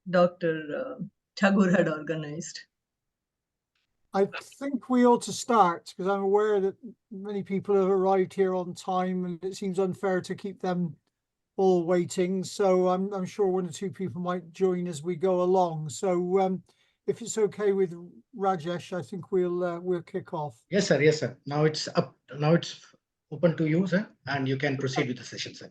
Dr. Tagore had organized. I think we ought to start because I'm aware that many people have arrived here on time and it seems unfair to keep them all waiting. So I'm sure one or two people might join as we go along. So if it's okay with Rajesh, I think we'll kick off. Yes, sir. Yes, sir. Now it's up. Now it's open to you, sir, and you can proceed with the session, sir.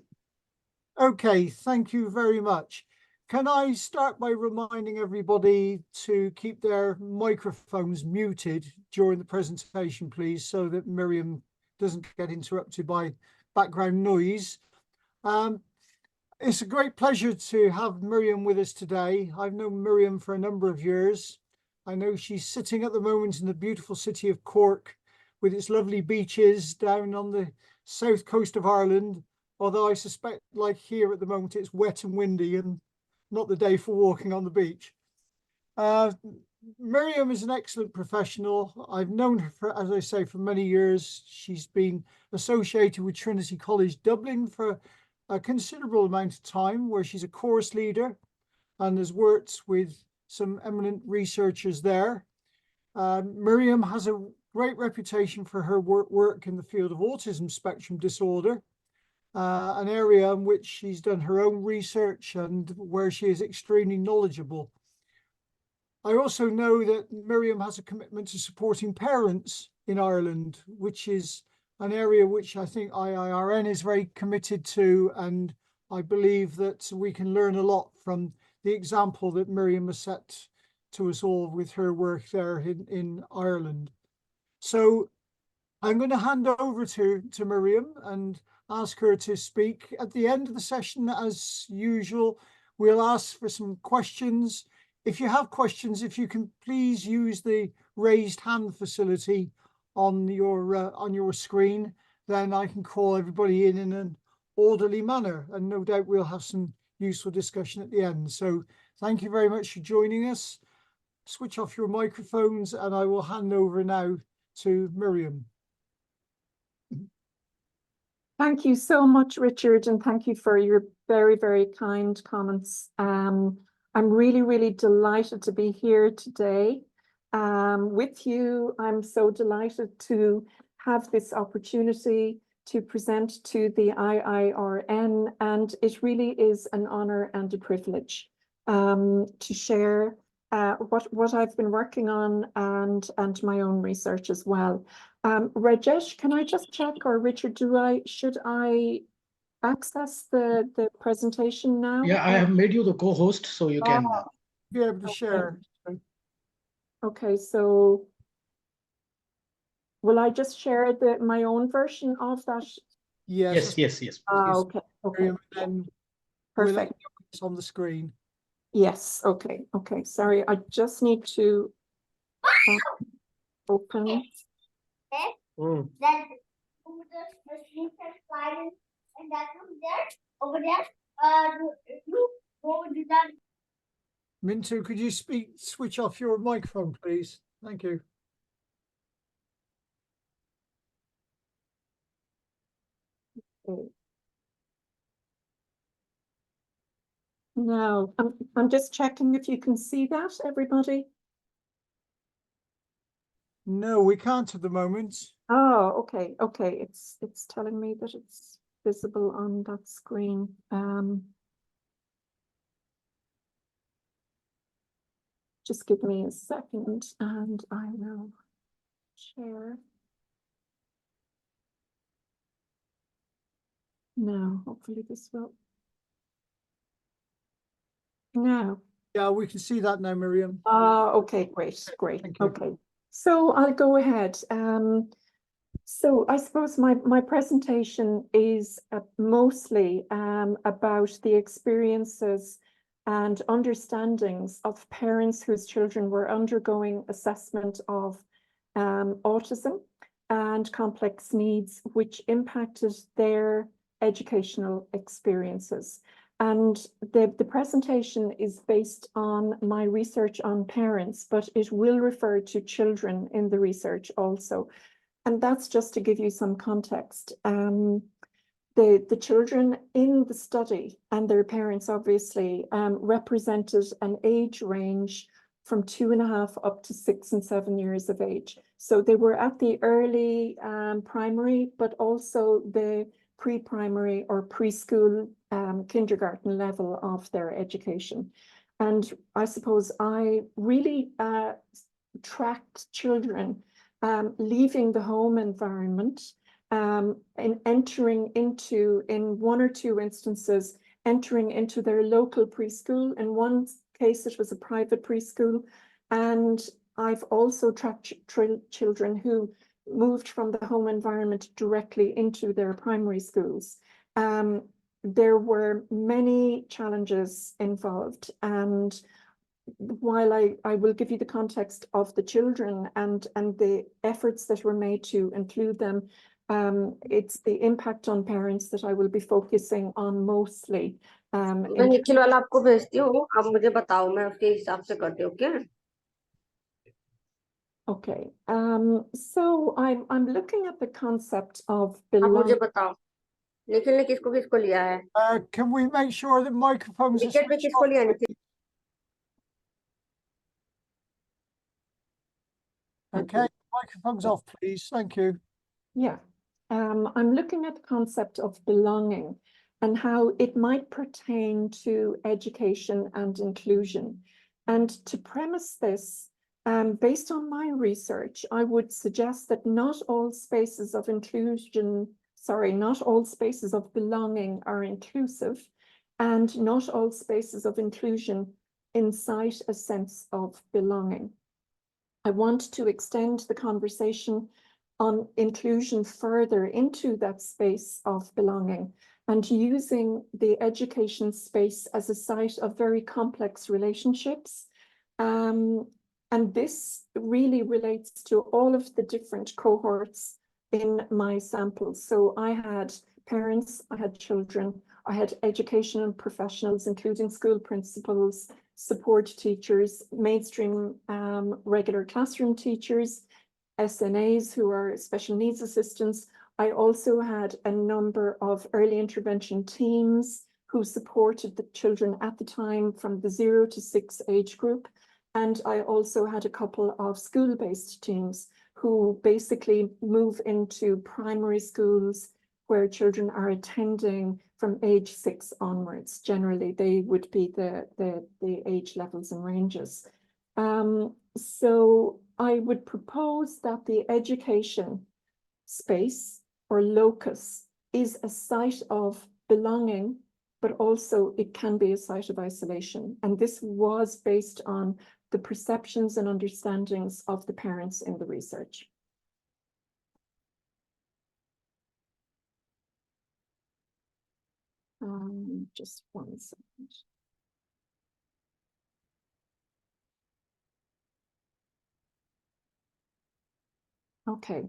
Okay, thank you very much. Can I start by reminding everybody to keep their microphones muted during the presentation, please, so that Miriam doesn't get interrupted by background noise. It's a great pleasure to have Miriam with us today. I've known Miriam for a number of years. I know she's sitting at the moment in the beautiful city of Cork with its lovely beaches down on the south coast of Ireland, although I suspect, like here at the moment, it's wet and windy and not the day for walking on the beach. Miriam is an excellent professional. I've known her for, as I say, for many years. She's been associated with Trinity College Dublin for a considerable amount of time, where she's a course leader and has worked with some eminent researchers there. Miriam has a great reputation for her work in the field of autism spectrum disorder, an area in which she's done her own research and where she is extremely knowledgeable. I also know that Miriam has a commitment to supporting parents in Ireland, which is an area which I think IIRN is very committed to, and I believe that we can learn a lot from the example that Miriam has set to us all with her work there in Ireland. So I'm going to hand over to Miriam and ask her to speak. At the end of the session, as usual, we'll ask for some questions. If you have questions, if you can please use the raised hand facility on your screen, then I can call everybody in an orderly manner, and no doubt we'll have some useful discussion at the end. So thank you very much for joining us. Switch off your microphones and I will hand over now to Miriam. Thank you so much, Richard, and thank you for your very, very kind comments. I'm really, really delighted to be here today with you. I'm so delighted to have this opportunity to present to the IIRN, and it really is an honor and a privilege to share what I've been working on and my own research as well. Rajesh, can I just check, or Richard, should I access the presentation now? Yeah, I have made you the co-host, so you can be able to share. Okay, so will I just share my own version of that? Yes. Okay. And perfect. It's on the screen. Yes. Okay. Sorry, I just need to open. Then the slide and that one there, over there. You go to that. Mintu, could you switch off your microphone, please? Thank you. Okay. Now, I'm just checking if you can see that, everybody. No, we can't at the moment. Oh, okay. It's telling me that it's visible on that screen. Just give me a second and I will share. Now, hopefully this will. Now. Yeah, we can see that now, Miriam. Okay, great. Okay, so I'll go ahead. So I suppose my presentation is mostly about the experiences and understandings of parents whose children were undergoing assessment of autism and complex needs, which impacted their educational experiences. And the presentation is based on my research on parents, but it will refer to children in the research also. And that's just to give you some context. The children in the study and their parents obviously represented an age range from 2.5 up to 6 and 7 years of age. So they were at the early primary, but also the pre-primary or preschool kindergarten level of their education. And I suppose I really tracked children leaving the home environment and entering into, in 1 or 2 instances, entering into their local preschool. In one case, it was a private preschool. And I've also tracked children who moved from the home environment directly into their primary schools. There were many challenges involved, and while I will give you the context of the children and the efforts that were made to include them, it's the impact on parents that I will be focusing on mostly. मैं निखिल वाला आपको भेजती हूँ, आप मुझे बताओ, मैं उसके हिसाब से करती हूँ, क्या? Okay, so I'm looking at the concept of आप मुझे belonging. बताओ, निखिल ने किसको किसको लिया है? Can we make sure that microphones are wicket में switched किसको off? लिया Nikhil? Okay, microphones off, please. Thank you. Yeah, I'm looking at the concept of belonging and how it might pertain to education and inclusion. And to premise this, based on my research, I would suggest that not all spaces of inclusion, not all spaces of belonging are inclusive, and not all spaces of inclusion incite a sense of belonging. I want to extend the conversation on inclusion further into that space of belonging and using the education space as a site of very complex relationships. And this really relates to all of the different cohorts in my samples. So I had parents, I had children, I had educational professionals, including school principals, support teachers, mainstream regular classroom teachers, SNAs who are special needs assistants. I also had a number of early intervention teams who supported the children at the time from the 0 to 6 age group. And I also had a couple of school-based teams who basically move into primary schools where children are attending from age 6 onwards. Generally, they would be the age levels and ranges. So I would propose that the education space or locus is a site of belonging, but also it can be a site of isolation. And this was based on the perceptions and understandings of the parents in the research. Just 1 second. Okay.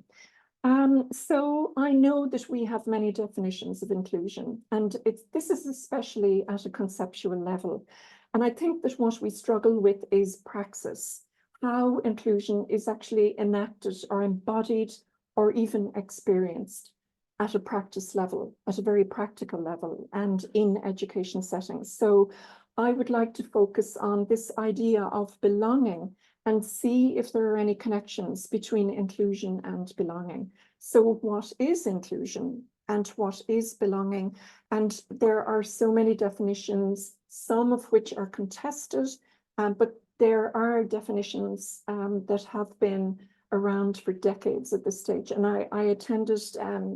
So I know that we have many definitions of inclusion, and this is especially at a conceptual level. And I think that what we struggle with is praxis, how inclusion is actually enacted or embodied or even experienced at a practice level, at a very practical level, and in education settings. So I would like to focus on this idea of belonging and see if there are any connections between inclusion and belonging. So what is inclusion and what is belonging? And there are so many definitions, some of which are contested, but there are definitions that have been around for decades at this stage. And I attended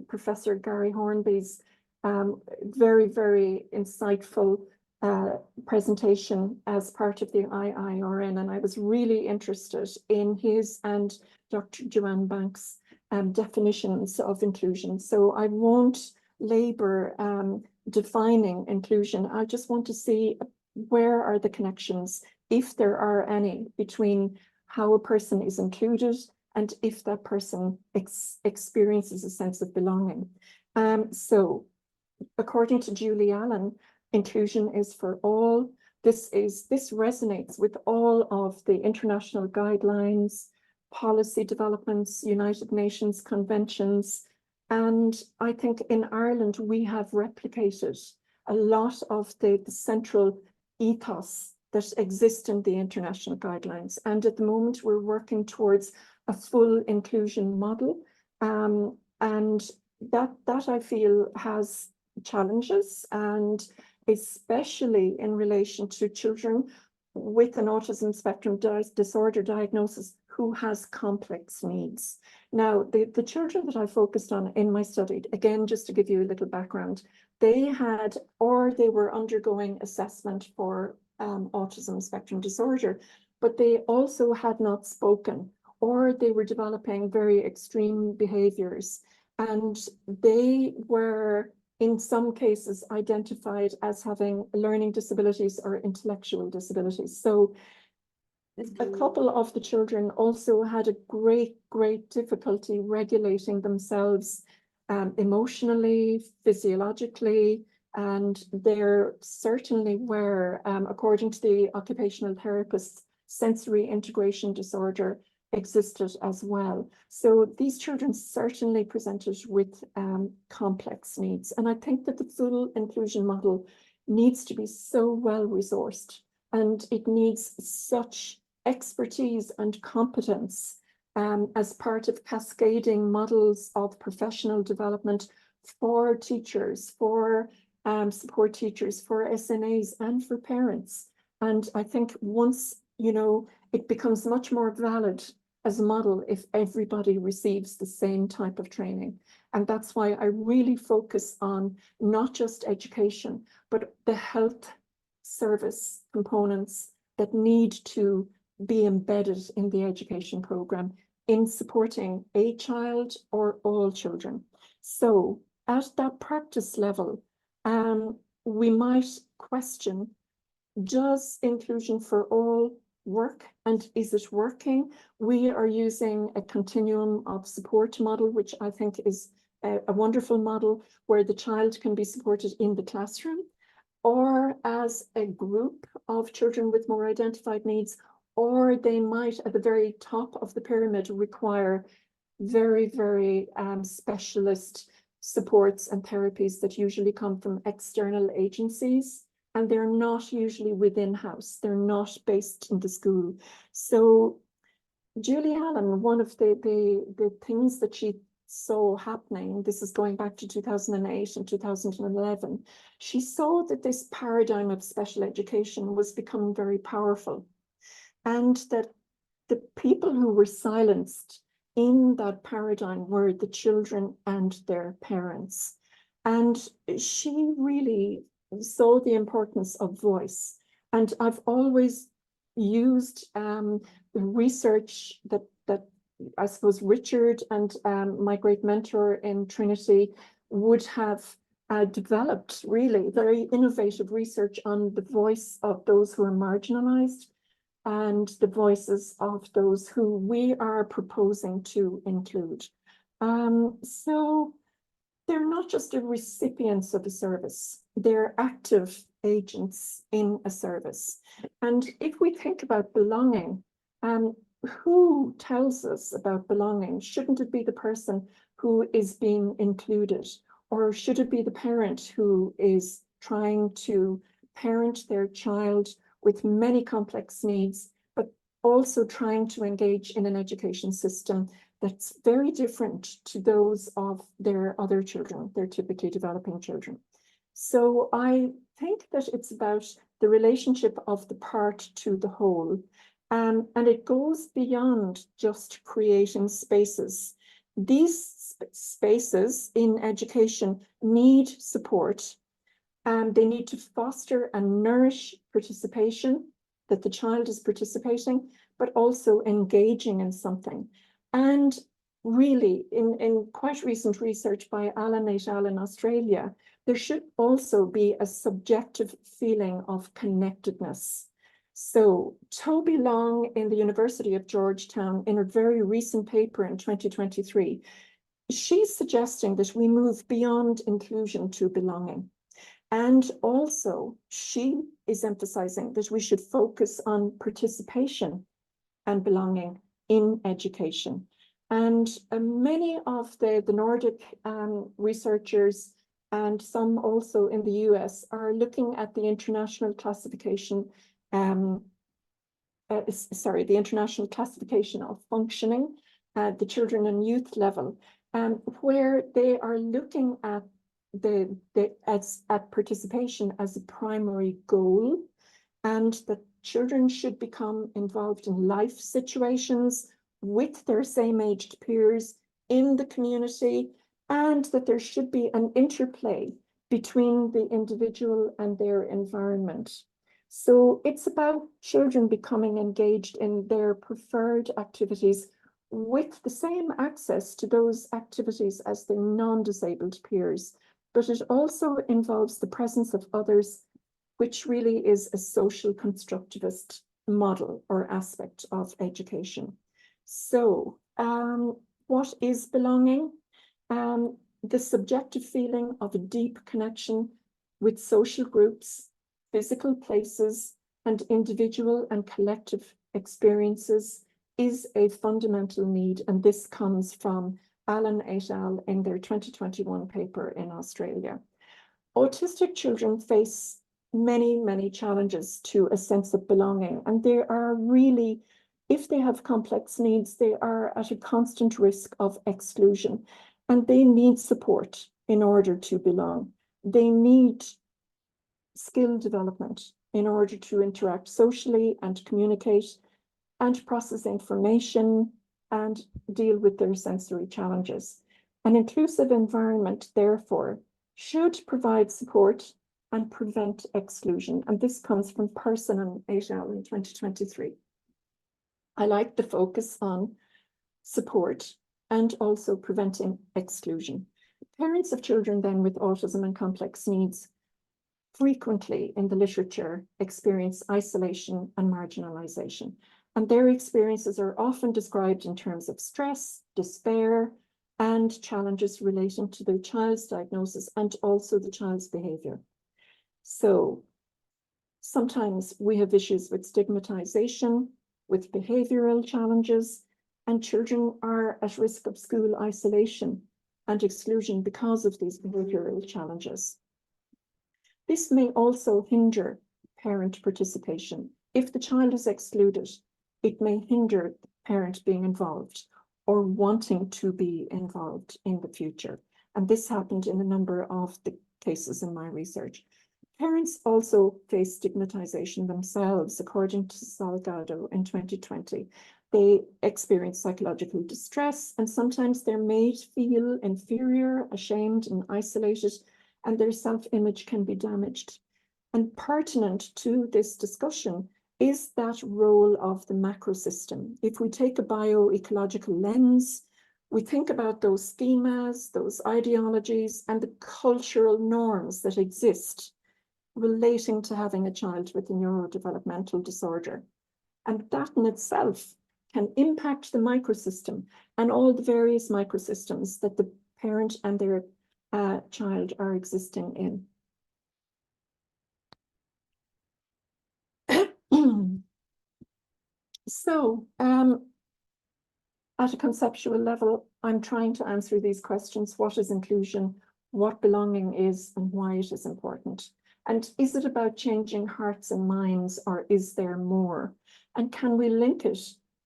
Professor Gary Hornby's very, very insightful presentation as part of the IIRN, and I was really interested in his and Dr. Joanne Banks' definitions of inclusion. So I won't labor defining inclusion. I just want to see where are the connections, if there are any, between how a person is included and if that person experiences a sense of belonging. So according to Julie Allen, inclusion is for all. This resonates with all of the international guidelines, policy developments, United Nations conventions, And I think in Ireland, we have replicated a lot of the central ethos that exists in the international guidelines. And at the moment, we're working towards a full inclusion model. And that I feel has challenges, and especially in relation to children with an autism spectrum disorder diagnosis who has complex needs. Now, the children that I focused on in my study, again, just to give you a little background, they had, or they were undergoing assessment for autism spectrum disorder, but they also had not spoken, or they were developing very extreme behaviors. And they were, in some cases, identified as having learning disabilities or intellectual disabilities. So a couple of the children also had a great difficulty regulating themselves emotionally, physiologically, and there certainly were, according to the occupational therapist, sensory integration disorder existed as well. So these children certainly presented with complex needs. And I think that the full inclusion model needs to be so well resourced, and it needs such expertise and competence as part of cascading models of professional development for teachers, for support teachers, for SNAs, and for parents. And I think once, you know, it becomes much more valid as a model if everybody receives the same type of training. And that's why I really focus on not just education, but the health service components that need to be embedded in the education program in supporting a child or all children. So at that practice level, we might question, does inclusion for all work, and is it working? We are using a continuum of support model, which I think is a wonderful model where the child can be supported in the classroom or as a group of children with more identified needs, or they might at the very top of the pyramid require very specialist supports and therapies that usually come from external agencies. And they're not usually within house. They're not based in the school. So Julie Allen, one of the things that she saw happening, this is going back to 2008 and 2011, she saw that this paradigm of special education was becoming very powerful, and that the people who were silenced in that paradigm were the children and their parents. And she really saw the importance of voice. And I've always used the research that I suppose Richard and my great mentor in Trinity would have developed, really very innovative research on the voice of those who are marginalized and the voices of those who we are proposing to include. So they're not just the recipients of a service, they're active agents in a service. And if we think about belonging, who tells us about belonging? Shouldn't it be the person who is being included? Or should it be the parent who is trying to parent their child with many complex needs, but also trying to engage in an education system that's very different to those of their other children, their typically developing children? So I think that it's about the relationship of the part to the whole. And it goes beyond just creating spaces. These spaces in education need support, and they need to foster and nourish participation, that the child is participating, but also engaging in something. And really, in quite recent research by Alan et al. In Australia, there should also be a subjective feeling of connectedness. So Toby Long in the University of Georgetown, in a very recent paper in 2023, she's suggesting that we move beyond inclusion to belonging. And also, she is emphasizing that we should focus on participation and belonging in education. And many of the Nordic researchers and some also in the US are looking at the international classification, the international classification of functioning at the children and youth level, where they are looking at at participation as a primary goal, and that children should become involved in life situations with their same-aged peers in the community, and that there should be an interplay between the individual and their environment. So it's about children becoming engaged in their preferred activities with the same access to those activities as their non-disabled peers, but it also involves the presence of others, which really is a social constructivist model or aspect of education. So what is belonging? The subjective feeling of a deep connection with social groups, physical places, and individual and collective experiences is a fundamental need, and this comes from Allen et al. In their 2021 paper in Australia. Autistic children face many challenges to a sense of belonging, and they are really, if they have complex needs, they are at a constant risk of exclusion, and they need support in order to belong. They need skill development in order to interact socially and communicate and process information and deal with their sensory challenges. An inclusive environment, therefore, should provide support and prevent exclusion. And this comes from Person et al. In 2023. I like the focus on support and also preventing exclusion. Parents of children then with autism and complex needs frequently in the literature experience isolation and marginalization. And their experiences are often described in terms of stress, despair, and challenges relating to their child's diagnosis and also the child's behavior. So sometimes we have issues with stigmatization, with behavioral challenges, and children are at risk of school isolation and exclusion because of these behavioral challenges. This may also hinder parent participation. If the child is excluded, it may hinder the parent being involved or wanting to be involved in the future. And this happened in a number of the cases in my research. Parents also face stigmatization themselves, according to Salgado in 2020. They experience psychological distress, and sometimes they're made feel inferior, ashamed, and isolated, and their self-image can be damaged. And pertinent to this discussion is that role of the macro system. If we take a bioecological lens, we think about those schemas, those ideologies, and the cultural norms that exist relating to having a child with a neurodevelopmental disorder. And that in itself can impact the microsystem and all the various microsystems that the parent and their child are existing in. So, at a conceptual level, I'm trying to answer these questions. What is inclusion? What belonging is and why it is important? And is it about changing hearts and minds, or is there more? And can we link it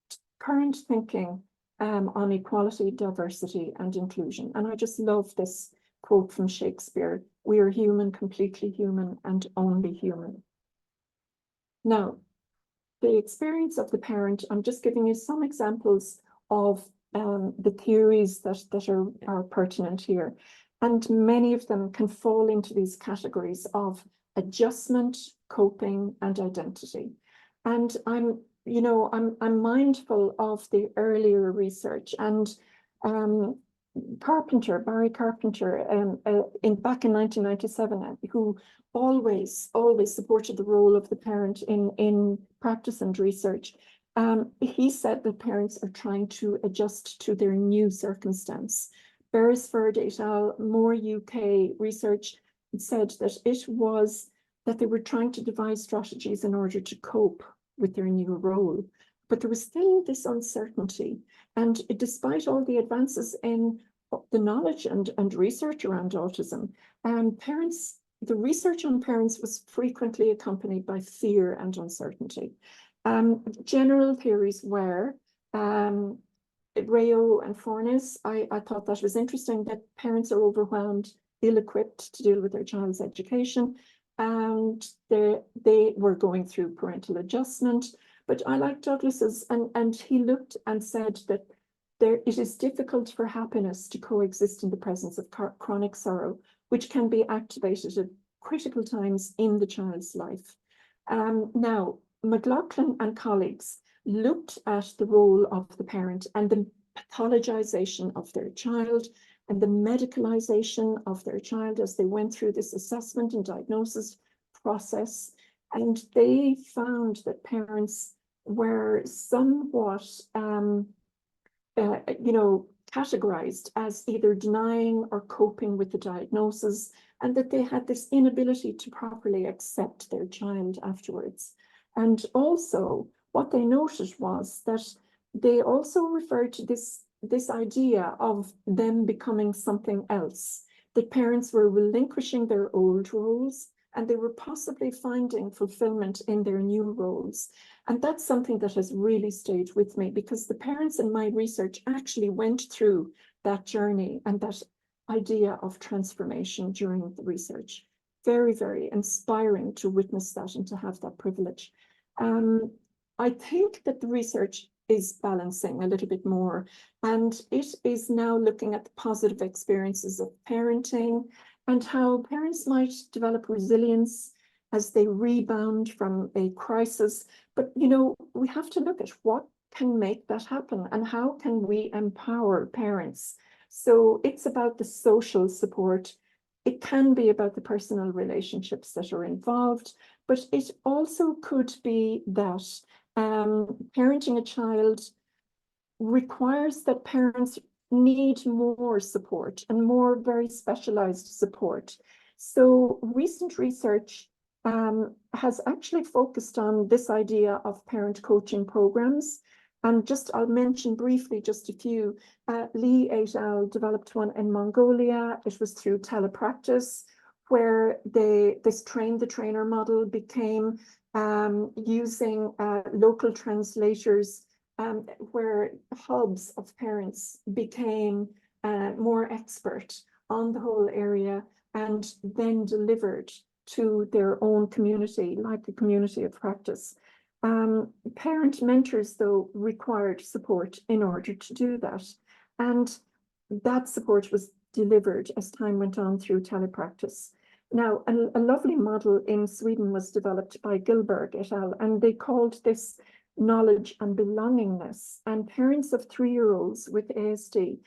to current thinking on equality, diversity, and inclusion? And I just love this quote from Shakespeare: "We are human, completely human, and only human." Now, the experience of the parent, I'm just giving you some examples of the theories that are pertinent here. And many of them can fall into these categories of adjustment, coping, and identity. And I'm mindful of the earlier research, and Barry Carpenter, back in 1997, who always supported the role of the parent in practice and research. He said that parents are trying to adjust to their new circumstance. Beresford et al., more UK research said that they were trying to devise strategies in order to cope with their new role. but there was still this uncertainty. And despite all the advances in the knowledge and research around autism, the research on parents was frequently accompanied by fear and uncertainty. General theories were, Rayo and Fornes, I thought that was interesting, that parents are overwhelmed, ill-equipped to deal with their child's education, and they were going through parental adjustment. But I like Douglas's, and he looked and said that it is difficult for happiness to coexist in the presence of chronic sorrow, which can be activated at critical times in the child's life. Now, McLaughlin and colleagues looked at the role of the parent and the pathologization of their child and the medicalization of their child as they went through this assessment and diagnosis process. And they found that parents were somewhat, categorized as either denying or coping with the diagnosis, and that they had this inability to properly accept their child afterwards. And also, what they noted was that they also referred to this idea of them becoming something else, that parents were relinquishing their old roles and they were possibly finding fulfillment in their new roles. And that's something that has really stayed with me, because the parents in my research actually went through that journey and that idea of transformation during the research. Very, very inspiring to witness that and to have that privilege. I think that the research is balancing a little bit more, and it is now looking at the positive experiences of parenting and how parents might develop resilience as they rebound from a crisis. But, we have to look at what can make that happen and how can we empower parents. So it's about the social support. It can be about the personal relationships that are involved, but it also could be that parenting a child requires that parents need more support and more very specialized support. So recent research has actually focused on this idea of parent coaching programs. And I'll mention briefly just a few. Lee et al. Developed one in Mongolia. It was through telepractice, where this train the trainer model became using local translators, where hubs of parents became more expert on the whole area and then delivered to their own community, like a community of practice. Parent mentors, though, required support in order to do that. And that support was delivered as time went on through telepractice. Now, a lovely model in Sweden was developed by Gilberg et al., and they called this knowledge and belongingness. And parents of 3-year-olds with ASD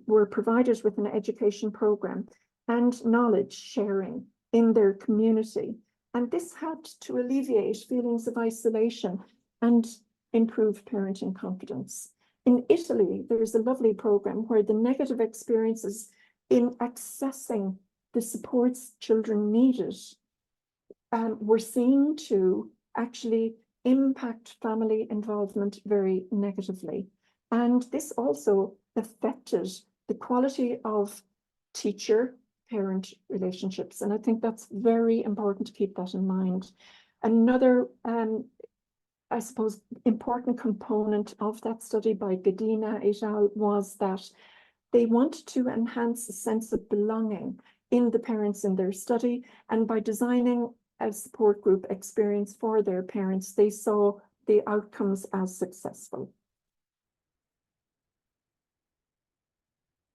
were provided with an education program and knowledge sharing in their community. And this helped to alleviate feelings of isolation and improve parenting confidence. In Italy, there's a lovely program where the negative experiences in accessing the supports children needed were seen to actually impact family involvement very negatively. And this also affected the quality of teacher-parent relationships. And I think that's very important to keep that in mind. Another, I suppose, important component of that study by Godina et al. Was that they wanted to enhance a sense of belonging in the parents in their study. And by designing a support group experience for their parents, they saw the outcomes as successful.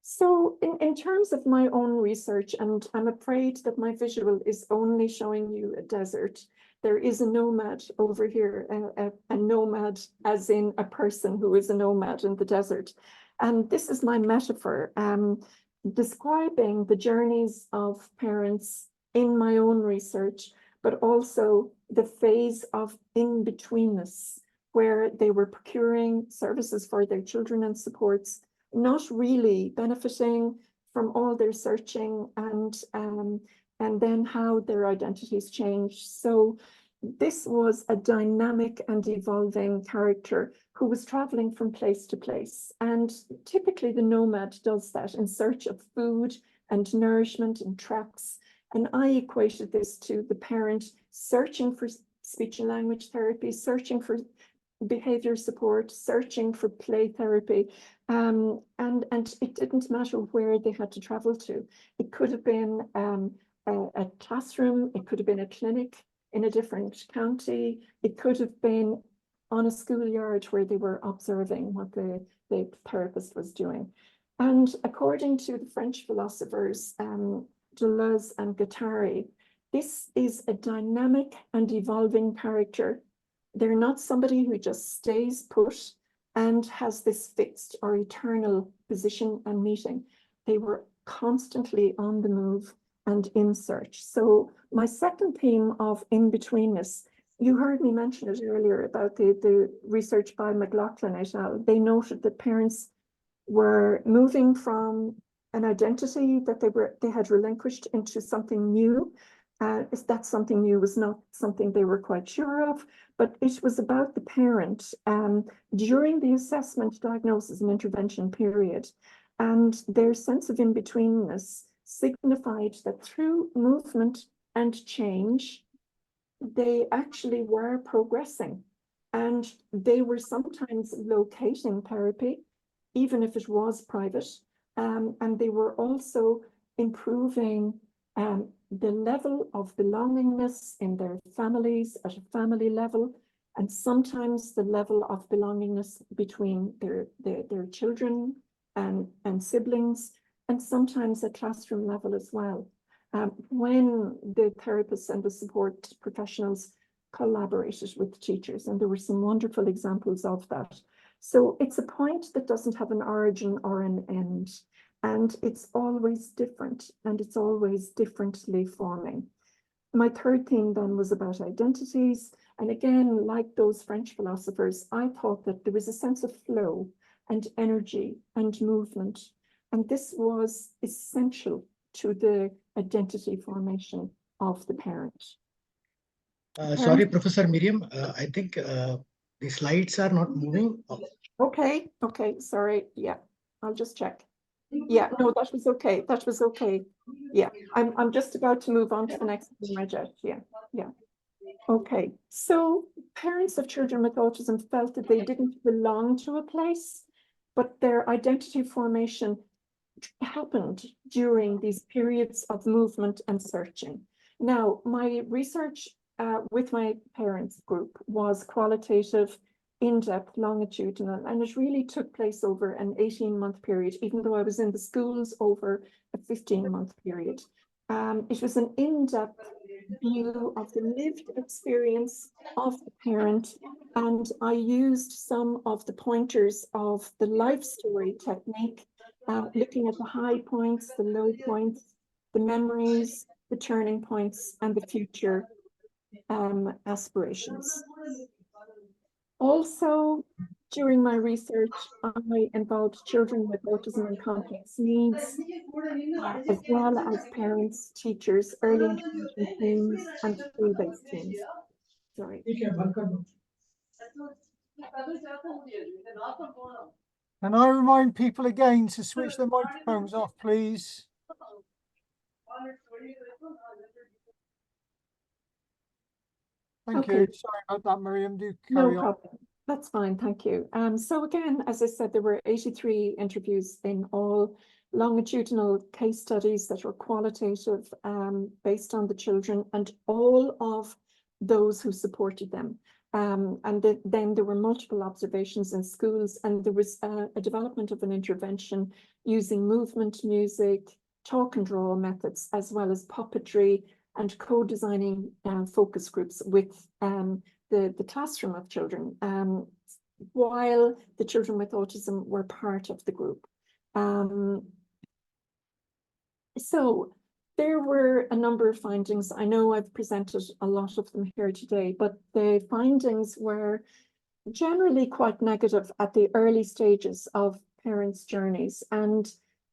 So in terms of my own research, and I'm afraid that my visual is only showing you a desert, there is a nomad over here, a nomad as in a person who is a nomad in the desert. And this is my metaphor, describing the journeys of parents in my own research, but also the phase of in-betweenness, where they were procuring services for their children and supports, not really benefiting from all their searching, and then how their identities changed. So this was a dynamic and evolving character who was traveling from place to place. And typically the nomad does that in search of food and nourishment and tracks. And I equated this to the parent searching for speech and language therapy, searching for behavior support, searching for play therapy. And it didn't matter where they had to travel to. It could have been a classroom, it could have been a clinic in a different county, it could have been on a schoolyard where they were observing what the therapist was doing. And according to the French philosophers, Deleuze and Guattari, this is a dynamic and evolving character. They're not somebody who just stays put and has this fixed or eternal position and meeting. They were constantly on the move and in search. So my second theme of in-betweenness, you heard me mention it earlier about the research by McLaughlin et al. They noted that parents were moving from an identity that they had relinquished into something new. That something new was not something they were quite sure of, but it was about the parent during the assessment, diagnosis, and intervention period. And their sense of in-betweenness signified that through movement and change, they actually were progressing. And they were sometimes locating therapy, even if it was private. And they were also improving the level of belongingness in their families at a family level, and sometimes the level of belongingness between their children and siblings, and sometimes at classroom level as well. When the therapists and the support professionals collaborated with teachers, and there were some wonderful examples of that. So it's a point that doesn't have an origin or an end. And it's always different, and it's always differently forming. My third theme then was about identities. And again, like those French philosophers, I thought that there was a sense of flow and energy and movement. And this was essential to the identity formation of the parent. Sorry, Professor Miriam, I think the slides are not moving. Okay, sorry. Yeah, I'll just check. Yeah, no, that was okay. That was okay. Yeah, I'm just about to move on to the next one, Rajat. Yeah. Okay, so parents of children with autism felt that they didn't belong to a place, but their identity formation happened during these periods of movement and searching. Now, my research with my parents group was qualitative, in-depth, longitudinal, and it really took place over an 18-month period, even though I was in the schools over a 15-month period. It was an in-depth view of the lived experience of the parent, and I used some of the pointers of the life story technique, looking at the high points, the low points, the memories, the turning points, and the future aspirations. Also, during my research, I involved children with autism and complex needs, as well as parents, teachers, early intervention teams, and school-based teams. Sorry. And I remind people again to switch their microphones off, please. Thank you. Sorry about that, Miriam. Do carry on. Problem. That's fine. Thank you. So again, as I said, there were 83 interviews in all, longitudinal case studies that were qualitative, based on the children and all of those who supported them. Then there were multiple observations in schools, and there was a development of an intervention using movement, music, talk and draw methods, as well as puppetry and co-designing focus groups with the classroom of children, while the children with autism were part of the group. So there were a number of findings. I know I've presented a lot of them here today, but the findings were generally quite negative at the early stages of parents' journeys, and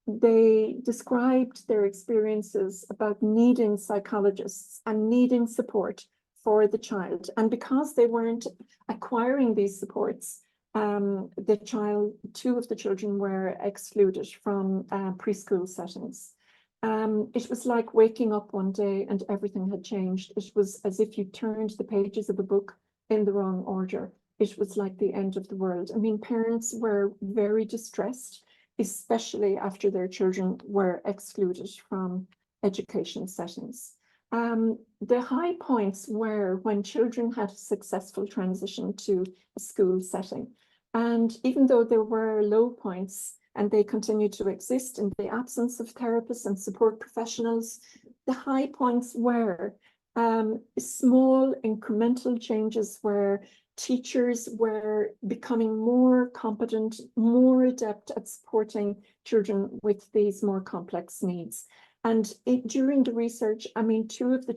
they described their experiences about needing psychologists and needing support for the child. And because they weren't acquiring these supports, two of the children were excluded from preschool settings. It was like waking up one day and everything had changed. It was as if you turned the pages of a book in the wrong order. It was like the end of the world. I mean, parents were very distressed, especially after their children were excluded from education settings. The high points were when children had a successful transition to a school setting. And even though there were low points, and they continue to exist in the absence of therapists and support professionals, the high points were small incremental changes where teachers were becoming more competent, more adept at supporting children with these more complex needs. And during the research, I mean, two of the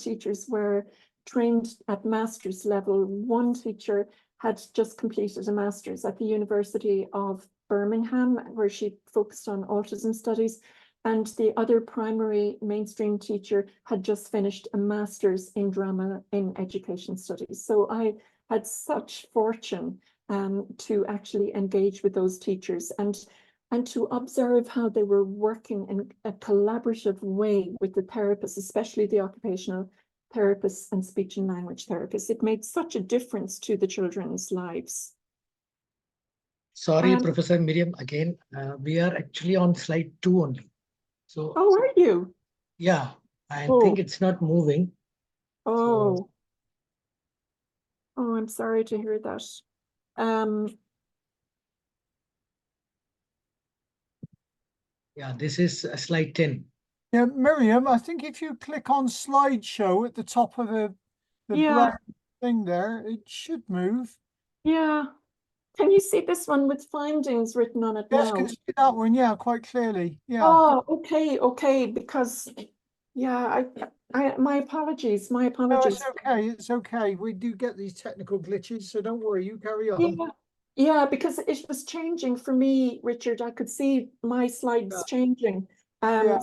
teachers were trained at master's level. One teacher had just completed a master's at the University of Birmingham, where she focused on autism studies. And the other primary mainstream teacher had just finished a master's in drama in education studies. So I had such fortune to actually engage with those teachers and to observe how they were working in a collaborative way with the therapists, especially the occupational therapists and speech and language therapists. It made such a difference to the children's lives. Sorry, Professor Miriam, again, we are actually on slide 2 only. So, oh, are you? Yeah, I think it's not moving. Oh, I'm sorry to hear that. Yeah, this is slide 10. Yeah, Miriam, I think if you click on slideshow at the top of the brown thing there, it should move. Yeah. Can you see this one with findings written on it Yes, now? can see that one, yeah, quite clearly. Yeah. Oh, okay, because yeah, my apologies. No, it's okay, it's okay. We do get these technical glitches, so don't worry, you carry on. Yeah, because it was changing for me, Richard. I could see my slides changing. So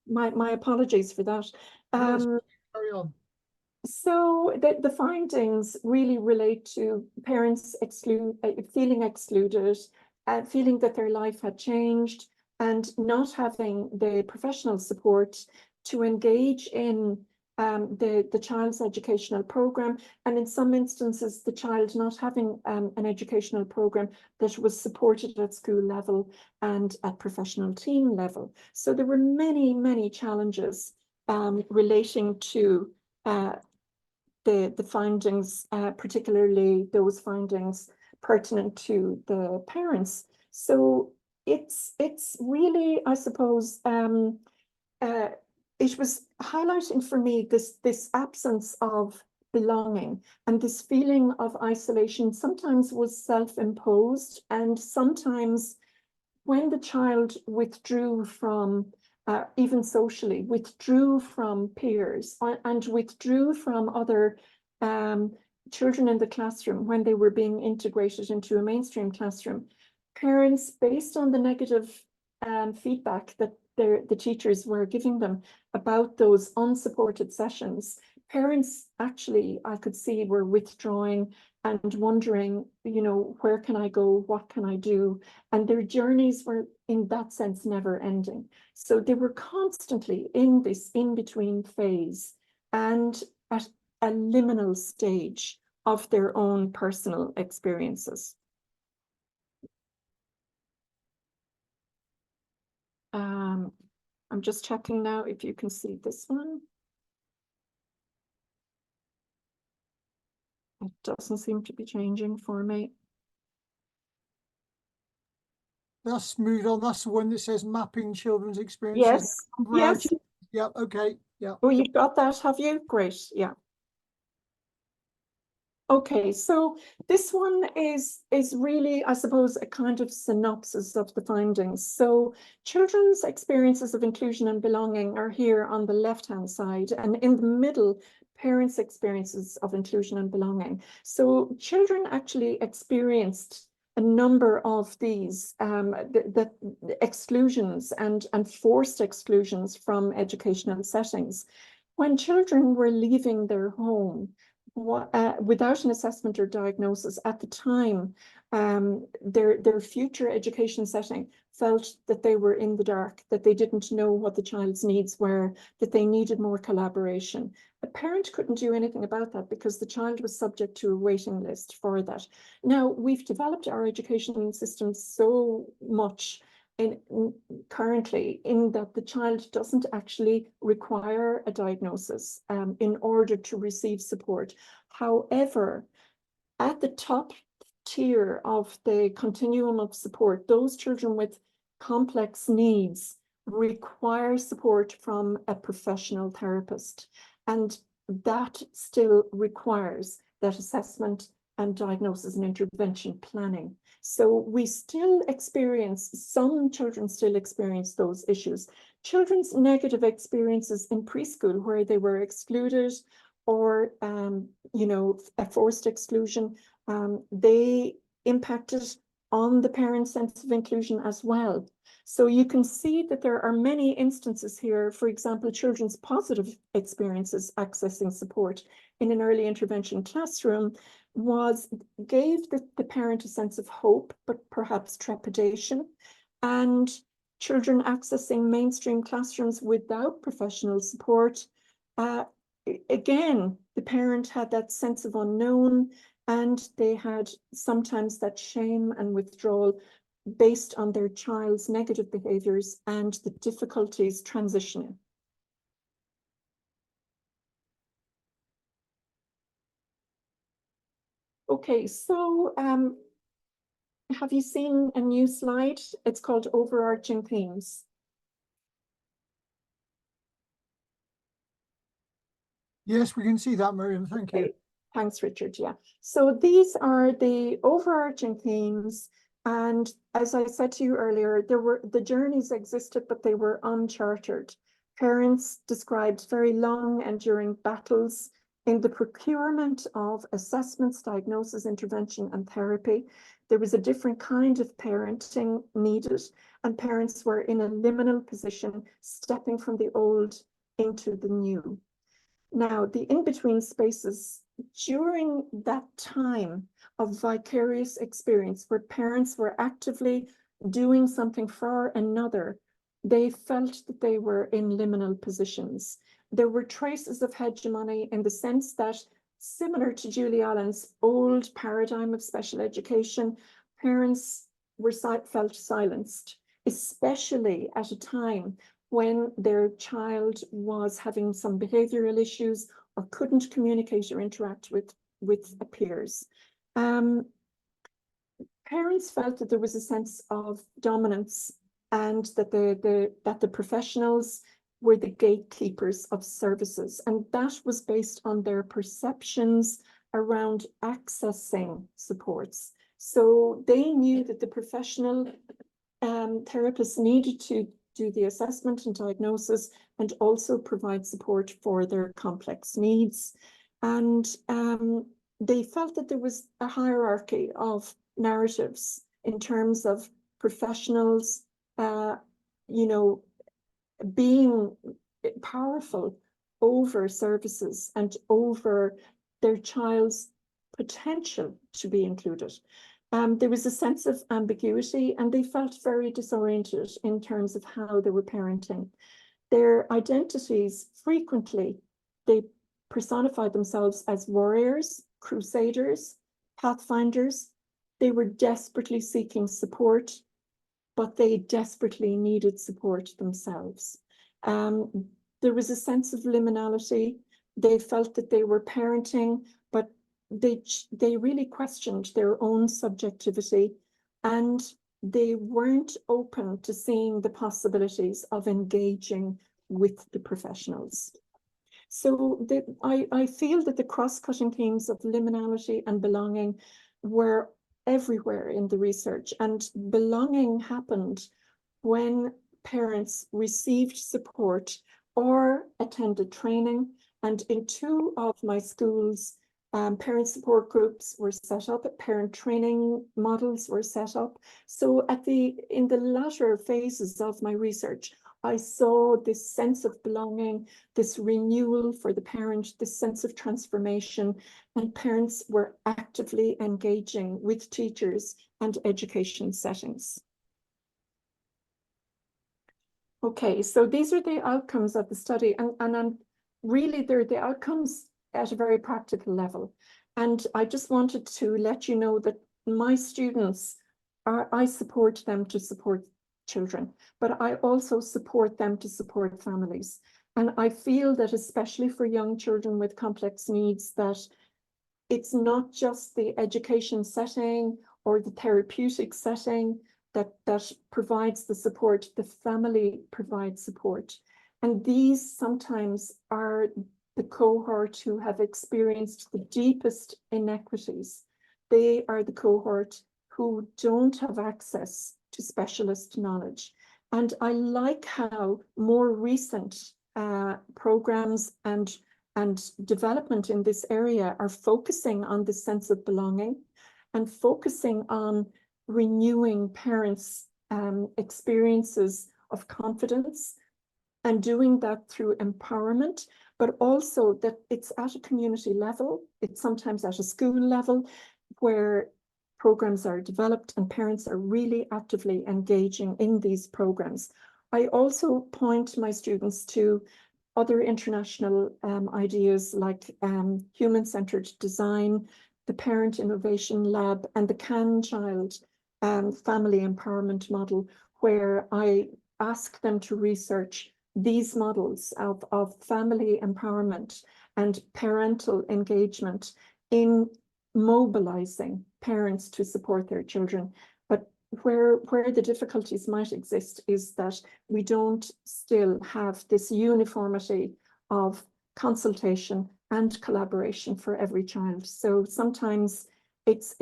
my apologies for that. Carry on. So the findings really relate to parents feeling excluded, feeling that their life had changed, and not having the professional support to engage in the child's educational program, and in some instances, the child not having an educational program that was supported at school level and at professional team level. So there were many, many challenges relating to the findings, particularly those findings pertinent to the parents. So it's really, I suppose, it was highlighting for me this absence of belonging, and this feeling of isolation sometimes was self-imposed, and sometimes when the child withdrew from even socially, withdrew from peers and withdrew from other children in the classroom when they were being integrated into a mainstream classroom, parents, based on the negative feedback that the teachers were giving them about those unsupported sessions, parents actually, I could see, were withdrawing and wondering, you know, where can I go? What can I do? And their journeys were, in that sense, never ending. So they were constantly in this in-between phase and at a liminal stage of their own personal experiences. I'm just checking now if you can see this one. It doesn't seem to be changing for me. That's moved on. That's the one that says mapping children's experiences. Yes. Yeah, okay. Yeah. Oh, you've got that, have you? Great. Yeah. Okay, so this one is really, I suppose, a kind of synopsis of the findings. So children's experiences of inclusion and belonging are here on the left-hand side, and in the middle, parents' experiences of inclusion and belonging. So children actually experienced a number of these the exclusions and forced exclusions from educational settings. When children were leaving their home without an assessment or diagnosis at the time, their future education setting felt that they were in the dark, that they didn't know what the child's needs were, that they needed more collaboration. A parent couldn't do anything about that because the child was subject to a waiting list for that. Now, we've developed our education system so much currently in that the child doesn't actually require a diagnosis in order to receive support. However, at the top tier of the continuum of support, those children with complex needs require support from a professional therapist, and that still requires that assessment and diagnosis and intervention planning. So we still experience, some children still experience those issues. Children's negative experiences in preschool where they were excluded or, you know, a forced exclusion, they impacted on the parent's sense of inclusion as well. So you can see that there are many instances here, for example, children's positive experiences accessing support in an early intervention classroom gave the parent a sense of hope, but perhaps trepidation. And children accessing mainstream classrooms without professional support, again, the parent had that sense of unknown, and they had sometimes that shame and withdrawal based on their child's negative behaviors and the difficulties transitioning. Okay, so have you seen a new slide? It's called Overarching Themes. Yes, we can see that, Miriam. Thank you. Okay. Thanks, Richard. Yeah. So these are the overarching themes. And as I said to you earlier, the journeys existed, but they were uncharted. Parents described very long, enduring battles in the procurement of assessments, diagnosis, intervention, and therapy. There was a different kind of parenting needed, and parents were in a liminal position, stepping from the old into the new. Now, the in-between spaces during that time of vicarious experience where parents were actively doing something for another, they felt that they were in liminal positions. There were traces of hegemony in the sense that, similar to Julie Allen's old paradigm of special education, parents felt silenced, especially at a time when their child was having some behavioral issues or couldn't communicate or interact with peers. Parents felt that there was a sense of dominance and that the professionals were the gatekeepers of services. And that was based on their perceptions around accessing supports. So they knew that the professional therapists needed to do the assessment and diagnosis and also provide support for their complex needs. And they felt that there was a hierarchy of narratives in terms of professionals, you know, being powerful over services and over their child's potential to be included. There was a sense of ambiguity, and they felt very disoriented in terms of how they were parenting. Their identities, frequently, they personified themselves as warriors, crusaders, pathfinders. They were desperately seeking support, but they desperately needed support themselves. There was a sense of liminality. They felt that they were parenting, but they really questioned their own subjectivity, and they weren't open to seeing the possibilities of engaging with the professionals. So I feel that the cross-cutting themes of liminality and belonging were everywhere in the research, and belonging happened when parents received support or attended training. And in 2 of my schools, parent support groups were set up, parent training models were set up. So in the latter phases of my research, I saw this sense of belonging, this renewal for the parent, this sense of transformation, and parents were actively engaging with teachers and education settings. Okay, so these are the outcomes of the study, and really they're the outcomes at a very practical level. And I just wanted to let you know that my students I support them to support children, but I also support them to support families. And I feel that especially for young children with complex needs, that it's not just the education setting or the therapeutic setting that provides the support, the family provides support. And these sometimes are the cohort who have experienced the deepest inequities. They are the cohort who don't have access to specialist knowledge. And I like how more recent programs and development in this area are focusing on the sense of belonging and focusing on renewing parents' experiences of confidence, and doing that through empowerment, but also that it's at a community level, it's sometimes at a school level, where programs are developed and parents are really actively engaging in these programs. I also point my students to other international ideas like human-centered design, the Parent Innovation Lab, and the Can Child family empowerment model, where I ask them to research these models of family empowerment and parental engagement in mobilizing parents to support their children. But where the difficulties might exist is that we don't still have this uniformity of consultation and collaboration for every child. So sometimes it's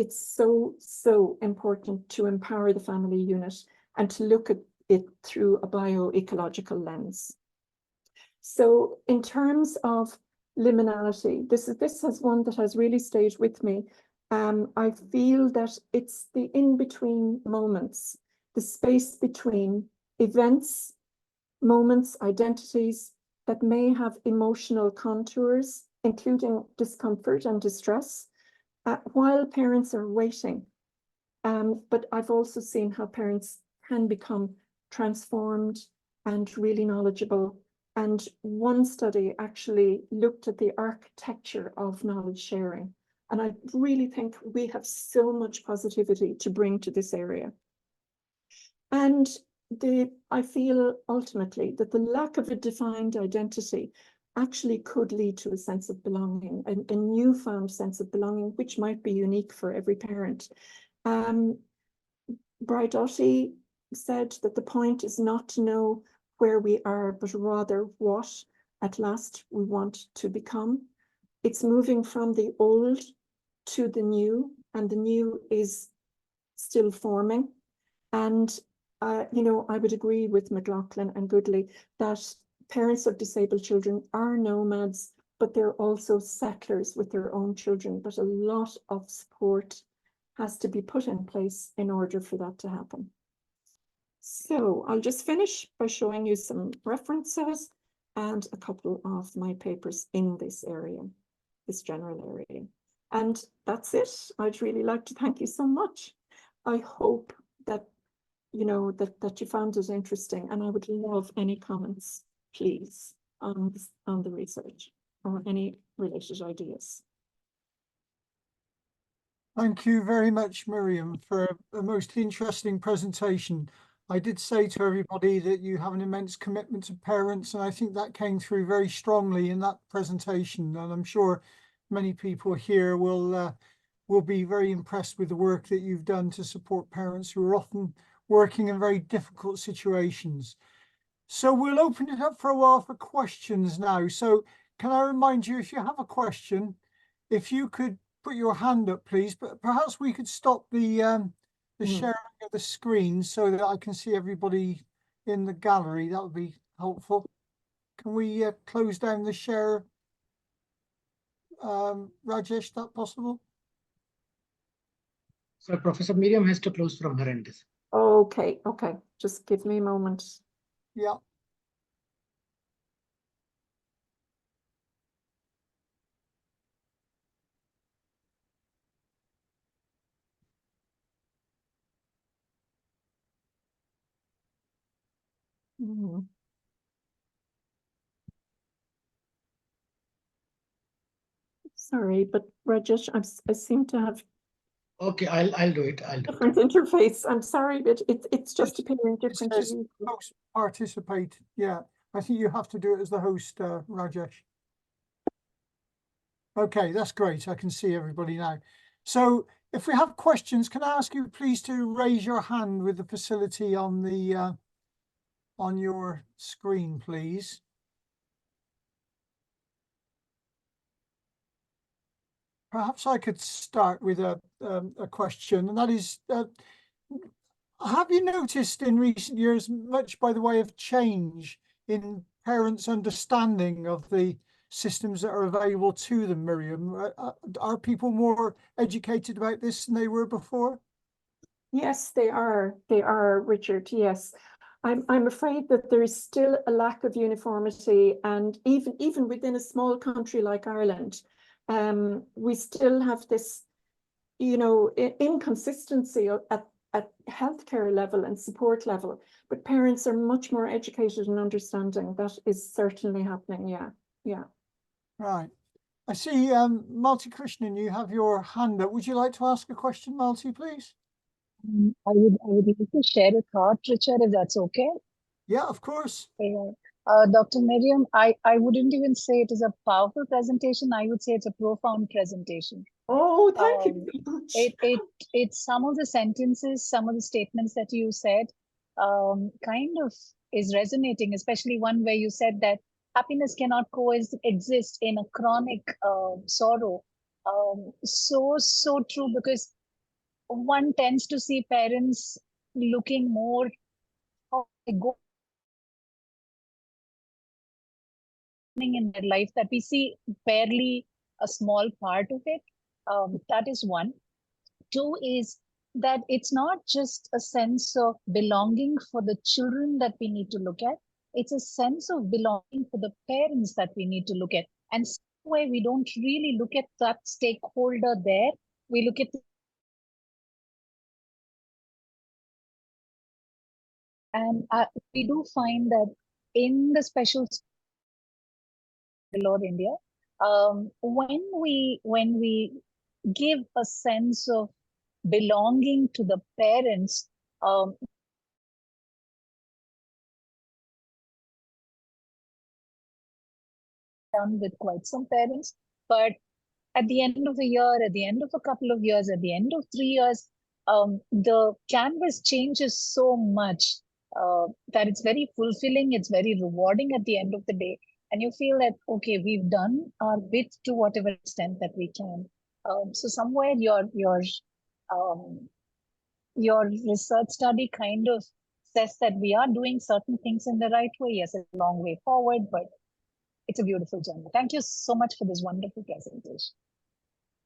so important to empower the family unit and to look at it through a bioecological lens. So in terms of liminality, this is one that has really stayed with me. I feel that it's the in-between moments, the space between events, moments, identities that may have emotional contours, including discomfort and distress, while parents are waiting. But I've also seen how parents can become transformed and really knowledgeable. And one study actually looked at the architecture of knowledge sharing. And I really think we have so much positivity to bring to this area. And I feel ultimately that the lack of a defined identity actually could lead to a sense of belonging, a newfound sense of belonging, which might be unique for every parent. Braidotti said that the point is not to know where we are, but rather what at last we want to become. It's moving from the old to the new, and the new is still forming. And you know, I would agree with McLaughlin and Goodley that parents of disabled children are nomads, but they're also settlers with their own children. But a lot of support has to be put in place in order for that to happen. So I'll just finish by showing you some references and a couple of my papers in this area, this general area. And that's it. I'd really like to thank you so much. I hope that you know that you found it interesting, and I would love any comments, please, on the research or any related ideas. Thank you very much, Miriam, for a most interesting presentation. I did say to everybody that you have an immense commitment to parents, and I think that came through very strongly in that presentation. And I'm sure many people here will be very impressed with the work that you've done to support parents who are often working in very difficult situations. So we'll open it up for a while for questions now. So can I remind you, if you have a question, if you could put your hand up, please, but perhaps we could stop the sharing of the screen so that I can see everybody in the gallery. That would be helpful. Can we close down the share, Rajesh, is that possible? So Professor Miriam has to close from her end. Okay, just give me a moment. Yeah. Mm. Sorry, but Rajesh, I seem to have Okay, I'll do it. I'll do it. different interface. I'm sorry, but it's just appearing It different. says host participate. Yeah, I think you have to do it as the host, Rajesh. Okay, that's great. I can see everybody now. So if we have questions, can I ask you please to raise your hand with the facility on the on your screen, please? Perhaps I could start with a question, and that is, have you noticed in recent years much by the way of change in parents' understanding of the systems that are available to them, Miriam? Are people more educated about this than they were before? Yes, they are. They are, Richard. Yes. I'm afraid that there is still a lack of uniformity, and even within a small country like Ireland, we still have this, inconsistency at healthcare level and support level. But parents are much more educated and understanding. That is certainly happening. Yeah, yeah. Right. I see, Malti Krishnan, you have your hand up. Would you like to ask a question, Malti, please? I would like to share a thought, Richard, if that's okay. Yeah, of course. Yeah. Dr. Miriam, I wouldn't even say it is a powerful presentation. I would say it's a profound presentation. Oh, thank you so much. It's some of the sentences, some of the statements that you said, kind of is resonating, especially one where you said that happiness cannot coexist in a chronic sorrow. So true, because one tends to see parents looking more how they go in their life, that we see barely a small part of it. That is one. Two is that it's not just a sense of belonging for the children that we need to look at. It's a sense of belonging for the parents that we need to look at. And some way we don't really look at that stakeholder there. We look at and we do find that in the special Lord India, when we give a sense of belonging to the parents, done with quite some parents, but at the end of a year, at the end of a couple of years, at the end of 3 years, the canvas changes so much that it's very fulfilling, it's very rewarding at the end of the day. And you feel that, okay, we've done our bit to whatever extent that we can. So somewhere your research study kind of says that we are doing certain things in the right way. Yes, it's a long way forward, but it's a beautiful journey. Thank you so much for this wonderful presentation.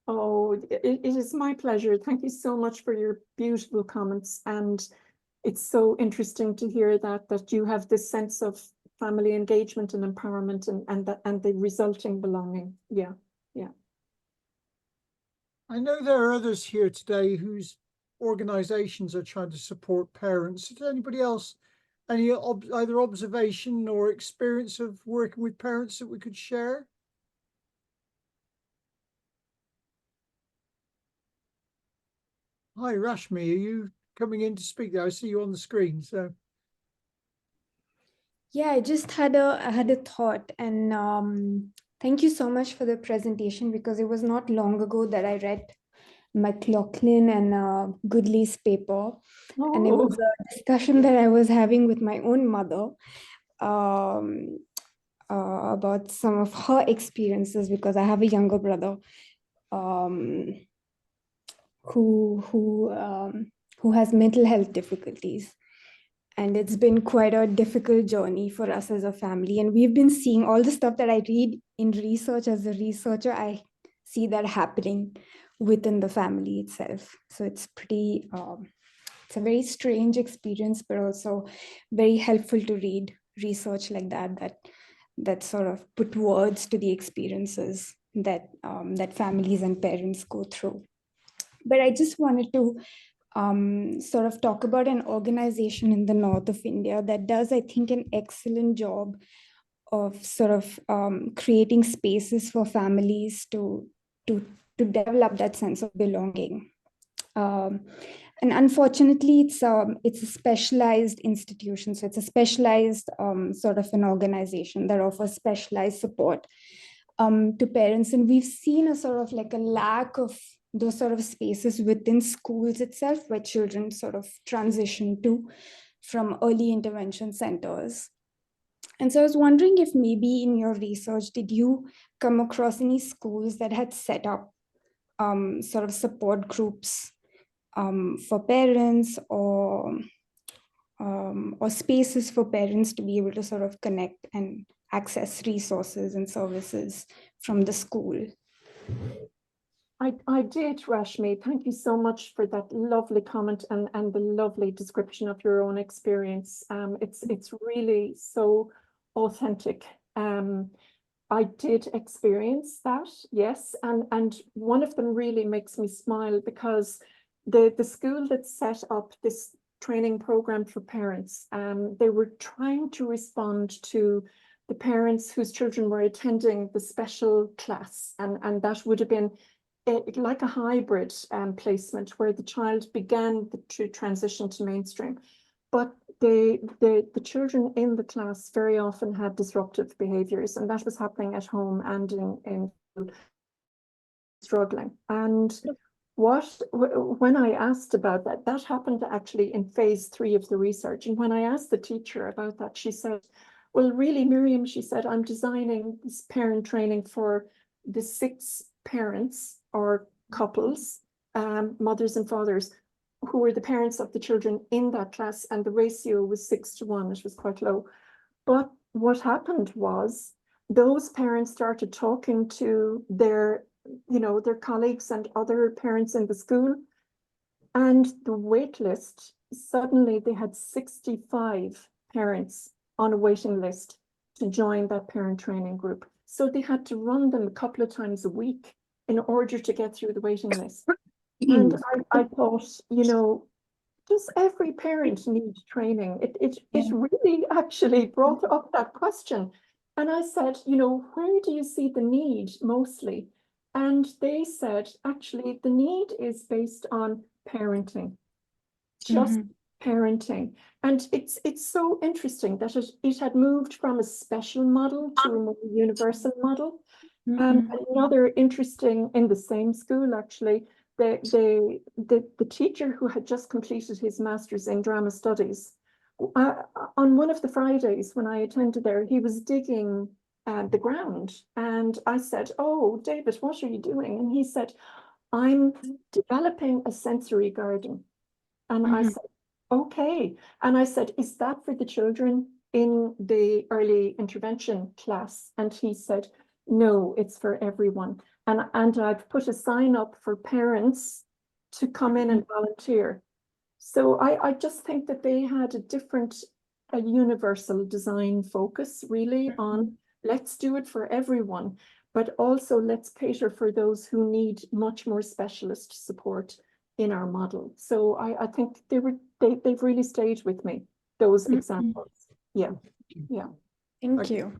Oh, it is my pleasure. Thank you so much for your beautiful comments. And it's so interesting to hear that you have this sense of family engagement and empowerment and the resulting belonging. Yeah, yeah. I know there are others here today whose organizations are trying to support parents. Does anybody else, any either observation or experience of working with parents that we could share? Hi, Rashmi, are you coming in to speak there? I see you on the screen. So yeah, I just had a thought, and thank you so much for the presentation, because it was not long ago that I read McLaughlin and Goodley's paper, and it was a discussion that I was having with my own mother about some of her experiences, because I have a younger brother who has mental health difficulties. And it's been quite a difficult journey for us as a family. And we've been seeing all the stuff that I read in research. As a researcher, I see that happening within the family itself. So it's pretty, it's a very strange experience, but also very helpful to read research like that sort of put words to the experiences that families and parents go through. But I just wanted to sort of talk about an organization in the north of India that does, I think, an excellent job of sort of creating spaces for families to develop that sense of belonging. And unfortunately, it's a specialized institution. So it's a specialized sort of an organization that offers specialized support to parents. And we've seen a sort of like a lack of those sort of spaces within schools itself where children sort of transition to from early intervention centers. And so I was wondering if maybe in your research, did you come across any schools that had set up sort of support groups for parents or spaces for parents to be able to sort of connect and access resources and services from the school? I did, Rashmi. Thank you so much for that lovely comment and the lovely description of your own experience. It's really so authentic. I did experience that, yes, and one of them really makes me smile because the school that set up this training program for parents, they were trying to respond to the parents whose children were attending the special class, and that would have been like a hybrid placement where the child began to transition to mainstream. But the children in the class very often had disruptive behaviors, and that was happening at home and in struggling. And when I asked about that, that happened actually in phase 3 of the research. And when I asked the teacher about that, she said, well, really, Miriam, she said, I'm designing this parent training for the 6 parents or couples, mothers and fathers, who were the parents of the children in that class, and the ratio was 6 to 1. It was quite low. But what happened was those parents started talking to their colleagues and other parents in the school, and the wait list, suddenly they had 65 parents on a waiting list to join that parent training group. So they had to run them a couple of times a week in order to get through the waiting list. And I thought, does every parent need training? It really actually brought up that question. And I said, where do you see the need mostly? And they said, actually, the need is based on parenting, just parenting. And it's so interesting that it had moved from a special model to a more universal model. Another interesting, in the same school, actually, the teacher who had just completed his master's in drama studies, on one of the Fridays when I attended there, he was digging the ground. And I said, oh, David, what are you doing? And he said, I'm developing a sensory garden. And I said, okay. And I said, is that for the children in the early intervention class? And he said, no, it's for everyone. And I've put a sign up for parents to come in and volunteer. So I just think that they had a universal design focus really on let's do it for everyone, but also let's cater for those who need much more specialist support in our model. So I think they've really stayed with me, those examples. Yeah. Thank you.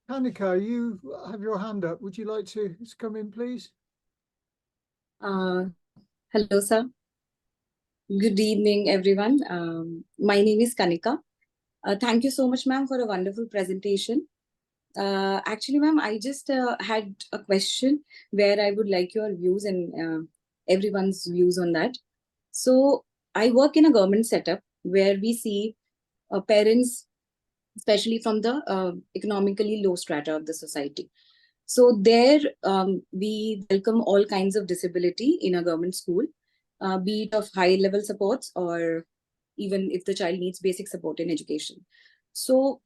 Kanika, you have your hand up. Would you like to come in, please? Hello, sir. Good evening, everyone. My name is Kanika. Thank you so much, ma'am, for a wonderful presentation. Actually, ma'am, I just had a question where I would like your views and everyone's views on that. So I work in a government setup where we see parents, especially from the economically low strata of the society. So there we welcome all kinds of disability in a government school, be it of high level supports or even if the child needs basic support in education. So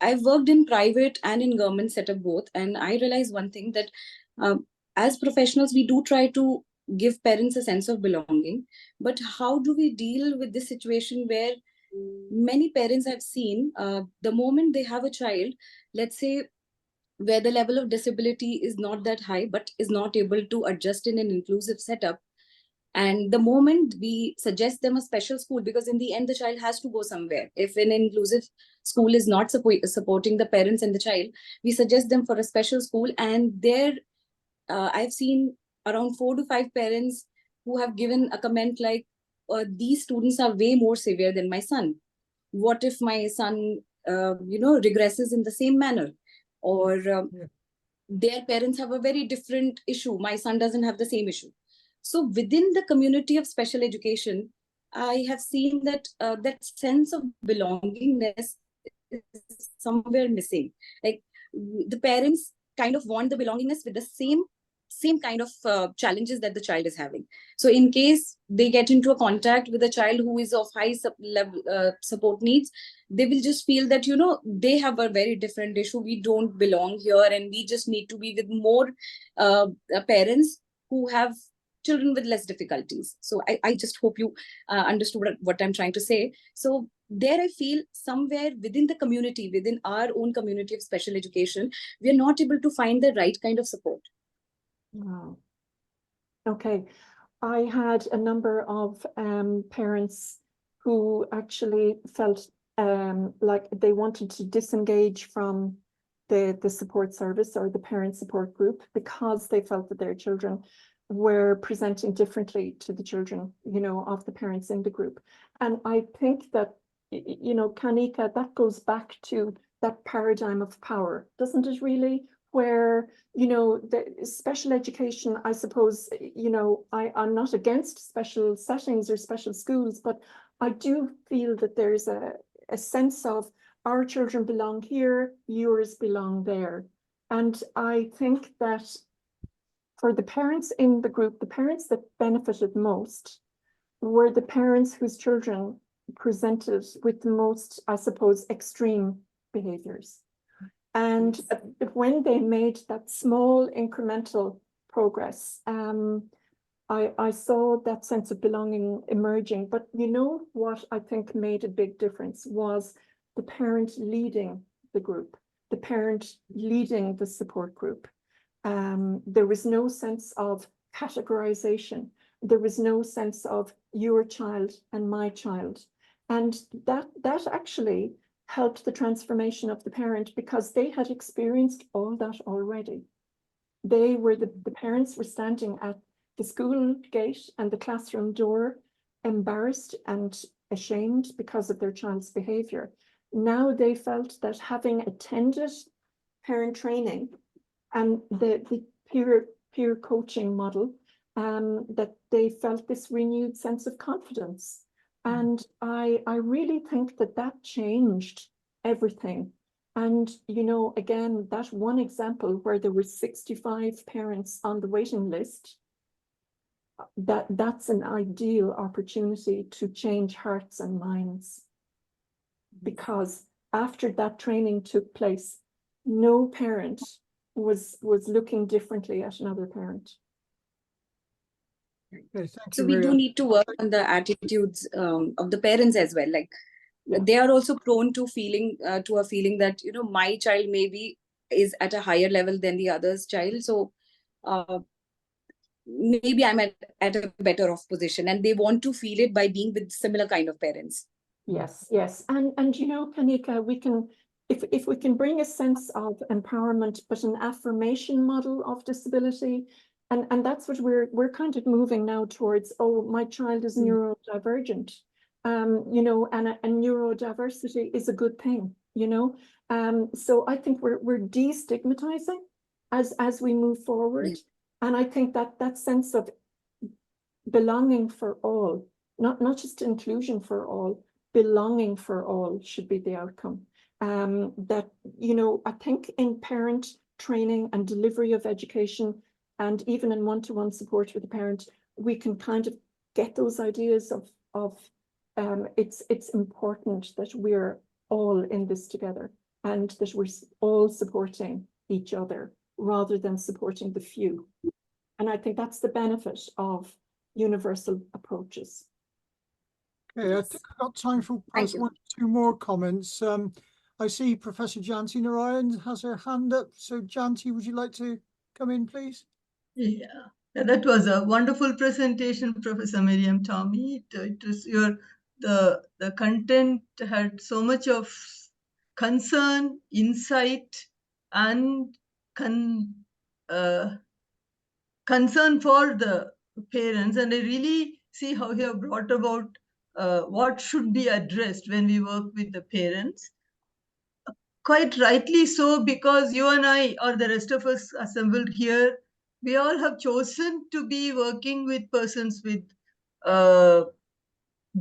I've worked in private and in government setup both, and I realized one thing that as professionals, we do try to give parents a sense of belonging, but how do we deal with this situation where many parents I've seen, the moment they have a child, let's say where the level of disability is not that high, but is not able to adjust in an inclusive setup, And the moment we suggest them a special school, because in the end, the child has to go somewhere. If an inclusive school is not supporting the parents and the child, we suggest them for a special school. And there, I've seen around 4 to 5 parents who have given a comment like, these students are way more severe than my son. What if my son, regresses in the same manner? Or their parents have a very different issue. My son doesn't have the same issue. So within the community of special education, I have seen that that sense of belongingness is somewhere missing. Like the parents kind of want the belongingness with the same kind of challenges that the child is having. So in case they get into a contact with a child who is of high support needs, they will just feel that, they have a very different issue. We don't belong here, and we just need to be with more parents who have children with less difficulties. So I just hope you understood what I'm trying to say. So there I feel somewhere within the community, within our own community of special education, we are not able to find the right kind of support. Wow. Okay. I had a number of parents who actually felt like they wanted to disengage from the support service or the parent support group because they felt that their children were presenting differently to the children, of the parents in the group. And I think that, Kanika, that goes back to that paradigm of power, doesn't it really? Where, the special education, I suppose, I'm not against special settings or special schools, but I do feel that there's a sense of our children belong here, yours belong there. And I think that for the parents in the group, the parents that benefited most were the parents whose children presented with the most, I suppose, extreme behaviors. And when they made that small incremental progress, I saw that sense of belonging emerging. But what I think made a big difference was the parent leading the group, the parent leading the support group. There was no sense of categorization. There was no sense of your child and my child. And that actually helped the transformation of the parent because they had experienced all that already. They were the parents were standing at the school gate and the classroom door, embarrassed and ashamed because of their child's behavior. Now they felt that having attended parent training and the peer coaching model, that they felt this renewed sense of confidence. And I really think that changed everything. And, again, that one example where there were 65 parents on the waiting list, that's an ideal opportunity to change hearts and minds. Because after that training took place, no parent was looking differently at another parent. Okay, thank So you, we do Miriam. need to work on the attitudes of the parents as well. Like they are also prone to feeling that my child maybe is at a higher level than the other's child. So maybe I'm at a better off position, and they want to feel it by being with similar kind of parents. Yes. And Kanika, we can, if we can bring a sense of empowerment, but an affirmation model of disability, and that's what we're kind of moving now towards. Oh, my child is neurodivergent, and neurodiversity is a good thing, So I think we're destigmatizing as we move forward, and I think that sense of belonging for all, not just inclusion for all, belonging for all should be the outcome. That, I think in parent training and delivery of education, and even in one-to-one support with the parent, we can kind of get those ideas of it's important that we're all in this together and that we're all supporting each other rather than supporting the few. And I think that's the benefit of universal approaches. Okay, I think I've got time for perhaps 1 or 2 more comments. I see Professor Janti Narayan has her hand up. So Janti, would you like to come in, please? Yeah. That was a wonderful presentation, Professor Miriam Twomey. It was the content had so much of concern, insight, and concern for the parents. And I really see how you have brought about what should be addressed when we work with the parents. Quite rightly so, because you and I, or the rest of us assembled here, we all have chosen to be working with persons with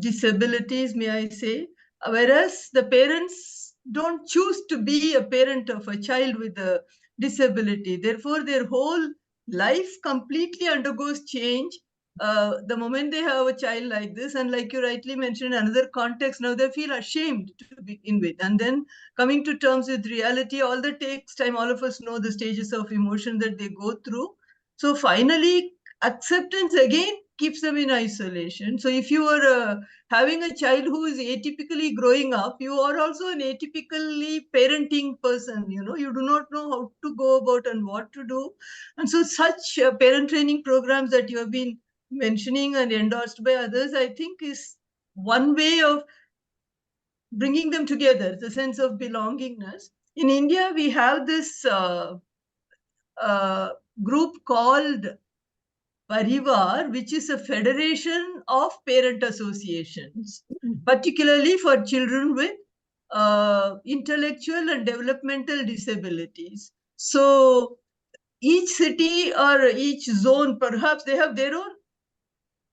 disabilities, may I say, whereas the parents don't choose to be a parent of a child with a disability. Therefore, their whole life completely undergoes change the moment they have a child like this. And like you rightly mentioned, in another context, now they feel ashamed to begin with. And then coming to terms with reality, all that takes time. All of us know the stages of emotion that they go through. So finally, acceptance again keeps them in isolation. So if you are having a child who is atypically growing up, you are also an atypically parenting person. You know, you do not know how to go about and what to do. And so such parent training programs that you have been mentioning and endorsed by others, I think is one way of bringing them together, the sense of belongingness. In India, we have this group called Parivar, which is a federation of parent associations, particularly for children with intellectual and developmental disabilities. So each city or each zone, perhaps they have their own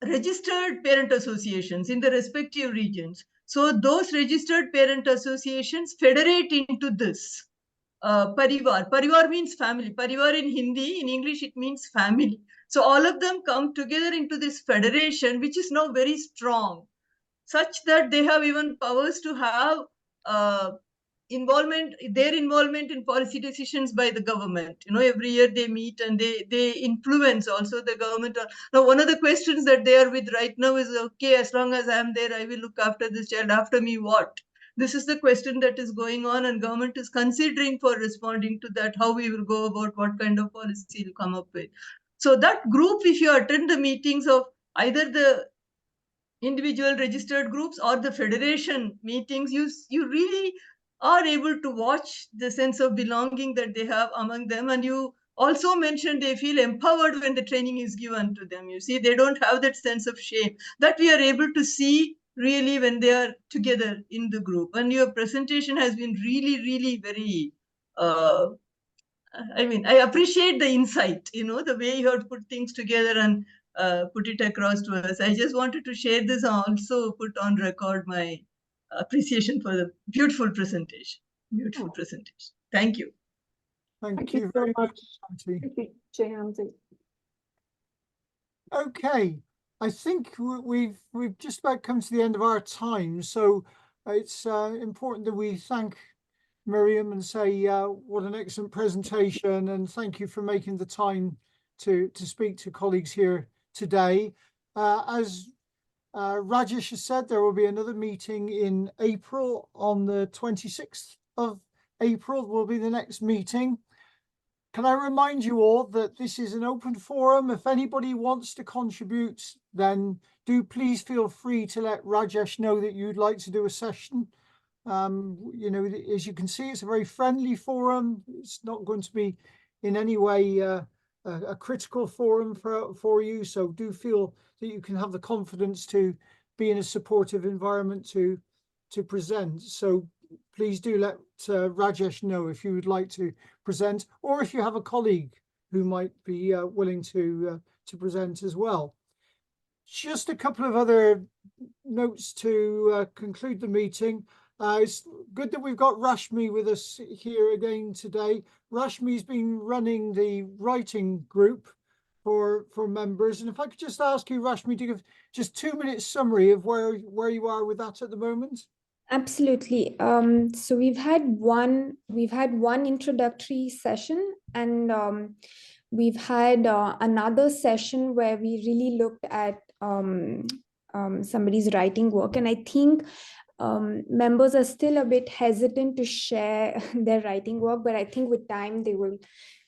registered parent associations in the respective regions. So those registered parent associations federate into this. Parivar. Parivar means family. Parivar in Hindi, in English, it means family. So all of them come together into this federation, which is now very strong, such that they have even powers to have their involvement in policy decisions by the government. You know, every year they meet and they influence also the government. Now, one of the questions that they are with right now is, okay, as long as I'm there, I will look after this child. After me, what? This is the question that is going on, and government is considering for responding to that, how we will go about, what kind of policy will come up with. So that group, if you attend the meetings of either the individual registered groups or the federation meetings, you really are able to watch the sense of belonging that they have among them. And you also mentioned they feel empowered when the training is given to them. You see, they don't have that sense of shame that we are able to see really when they are together in the group. And your presentation has been really, really very I mean, I appreciate the insight, you know, the way you have put things together and put it across to us. I just wanted to share this and also put on record my appreciation for the beautiful presentation. Beautiful presentation. Thank you. Thank you you so very much. much, Santi. Thank you, Jayanti. Okay, I think we've just about come to the end of our time, so it's important that we thank Miriam and say what an excellent presentation, and thank you for making the time to speak to colleagues here today. As Rajesh has said, there will be another meeting in April. On the 26th of April will be the next meeting. Can I remind you all that this is an open forum? If anybody wants to contribute, then do please feel free to let Rajesh know that you'd like to do a session. You know, as you can see, it's a very friendly forum. It's not going to be in any way a critical forum for you. So do feel that you can have the confidence to be in a supportive environment to present. So please do let Rajesh know if you would like to present, or if you have a colleague who might be willing to present as well. Just a couple of other notes to conclude the meeting. It's good that we've got Rashmi with us here again today. Rashmi's been running the writing group for members. And if I could just ask you, Rashmi, to give just 2 minutes summary of where you are with that at the moment. Absolutely. So we've had one introductory session, and we've had another session where we really looked at somebody's writing work. And I think Members are still a bit hesitant to share their writing work, but I think with time they will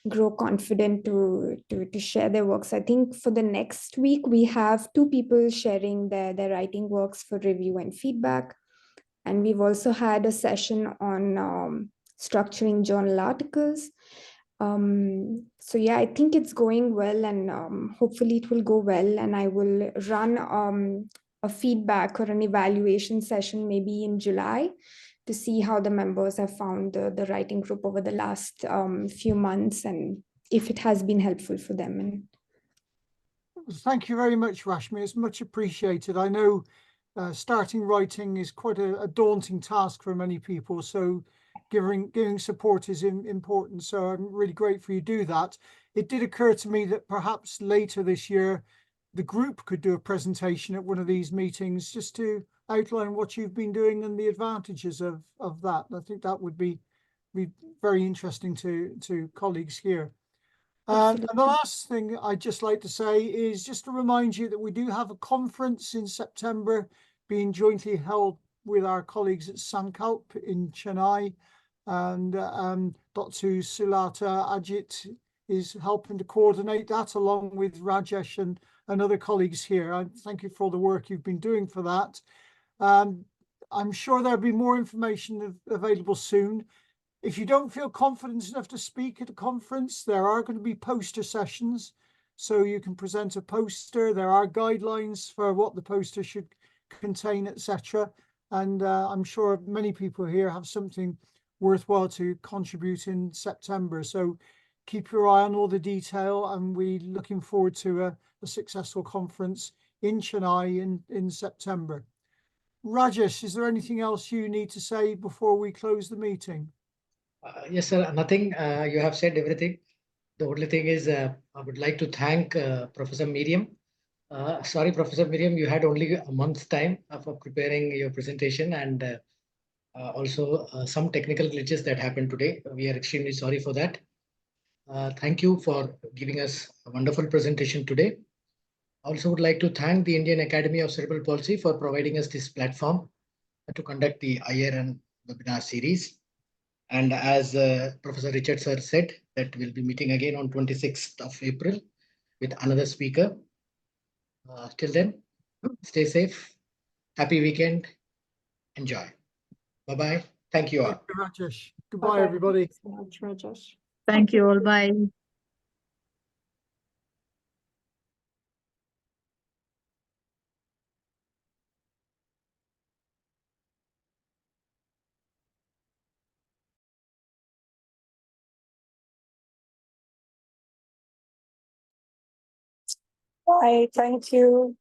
grow confident to share their works. I think for the next week, we have 2 people sharing their writing works for review and feedback. And we've also had a session on structuring journal articles. So yeah, I think it's going well, and hopefully it will go well. And I will run a feedback or an evaluation session maybe in July to see how the members have found the writing group over the last few months and if it has been helpful for them. And Thank you very much, Rashmi. It's much appreciated. I know starting writing is quite a daunting task for many people, so giving support is important. So I'm really grateful you do that. It did occur to me that perhaps later this year, the group could do a presentation at one of these meetings just to outline what you've been doing and the advantages of that. I think that would be very interesting to colleagues here. And the last thing I'd just like to say is just to remind you that we do have a conference in September being jointly held with our colleagues at Sankalp in Chennai, and Dr. Sulata Ajit is helping to coordinate that along with Rajesh and other colleagues here. I thank you for all the work you've been doing for that. I'm sure there'll be more information available soon. If you don't feel confident enough to speak at a conference, there are going to be poster sessions, so you can present a poster. There are guidelines for what the poster should contain, etc. And I'm sure many people here have something worthwhile to contribute in September. So keep your eye on all the detail, and we're looking forward to a successful conference in Chennai in September. Rajesh, is there anything else you need to say before we close the meeting? Yes, sir. Nothing. You have said everything. The only thing is, I would like to thank Professor Miriam. Sorry, Professor Miriam, you had only a month's time for preparing your presentation, and also some technical glitches that happened today. We are extremely sorry for that. Thank you for giving us a wonderful presentation today. I also would like to thank the Indian Academy of Cerebral Palsy for providing us this platform to conduct the IIRN webinar series. And as Professor Richard sir said, that we'll be meeting again on 26th of April with another speaker. Till then, stay safe. Happy weekend. Enjoy. Bye-bye. Thank you all. Thank you, Rajesh. Goodbye, everybody. Thanks so much, Rajesh. Thank you all. Bye. Bye. Thank you.